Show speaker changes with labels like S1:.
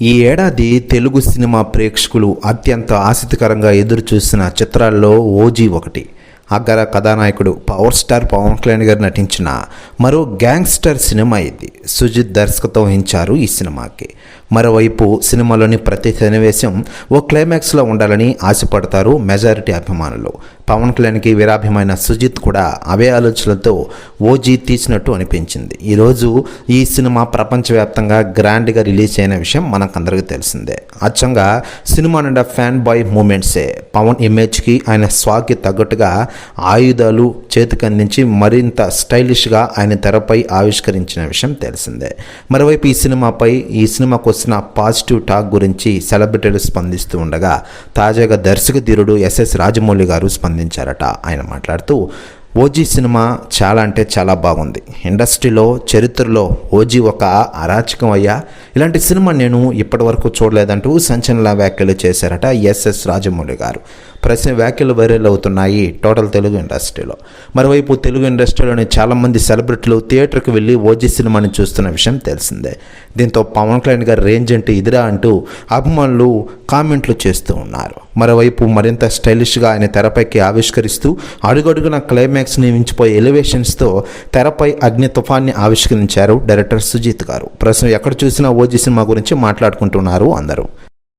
S1: ఈ ఏడాది తెలుగు సినిమా ప్రేక్షకులు అత్యంత ఆసక్తికరంగా ఎదురుచూసిన చిత్రాల్లో ఓజీ ఒకటి. అగ్ర కథానాయకుడు పవర్ స్టార్ పవన్ కళ్యాణ్ గారు నటించిన మరో గ్యాంగ్స్టర్ సినిమా ఇది. సుజిత్ దర్శకత్వం వహించారు ఈ సినిమాకి. మరోవైపు సినిమాలోని ప్రతి సన్నివేశం ఓ క్లైమాక్స్లో ఉండాలని ఆశపడతారు మెజారిటీ అభిమానులు. పవన్ కళ్యాణ్కి వీరాభిమైన సుజిత్ కూడా అవే ఆలోచనలతో ఓజీ తీసినట్టు అనిపించింది. ఈరోజు ఈ సినిమా ప్రపంచవ్యాప్తంగా గ్రాండ్గా రిలీజ్ అయిన విషయం మనకందరికీ తెలిసిందే. అచ్చంగా సినిమా నిండా ఫ్యాన్ బాయ్ మూమెంట్సే. పవన్ ఇమేజ్కి ఆయన స్వాగ్కి తగ్గట్టుగా ఆయుధాలు చేతికి అందించి మరింత స్టైలిష్గా ఆయన తెరపై ఆవిష్కరించిన విషయం తెలిసిందే. మరోవైపు ఈ సినిమాకు వచ్చిన పాజిటివ్ టాక్ గురించి సెలబ్రిటీలు స్పందిస్తూ ఉండగా తాజాగా దర్శక ధీరుడు ఎస్ఎస్ రాజమౌళి గారు స్పందించారట. ఆయన మాట్లాడుతూ ఓజీ సినిమా చాలా అంటే చాలా బాగుంది. ఇండస్ట్రీలో చరిత్రలో ఓజీ ఒక అరాచకం అయ్యా, ఇలాంటి సినిమా నేను ఇప్పటివరకు చూడలేదంటూ సంచలన వ్యాఖ్యలు చేశారట ఎస్ఎస్ రాజమౌళి గారు. ప్రశ్న వ్యాఖ్యలు వైరల్ అవుతున్నాయి టోటల్ తెలుగు ఇండస్ట్రీలో. మరోవైపు తెలుగు ఇండస్ట్రీలోని చాలామంది సెలబ్రిటీలు థియేటర్కి వెళ్ళి ఓజీ సినిమాని చూస్తున్న విషయం తెలిసిందే. దీంతో పవన్ కళ్యాణ్ గారి రేంజ్ అంటే ఇదిరా అంటూ అభిమానులు కామెంట్లు చేస్తూ ఉన్నారు. మరోవైపు మరింత స్టైలిష్గా ఆయన తెరపైకి ఆవిష్కరిస్తూ అడుగడుగున క్లైమాక్స్ని మించిపోయే ఎలివేషన్స్తో తెరపై అగ్ని తుఫాన్ని ఆవిష్కరించారు డైరెక్టర్ సుజిత్ గారు. ప్రస్తుతం ఎక్కడ చూసినా ఓజీ సినిమా గురించి మాట్లాడుకుంటున్నారు అందరూ.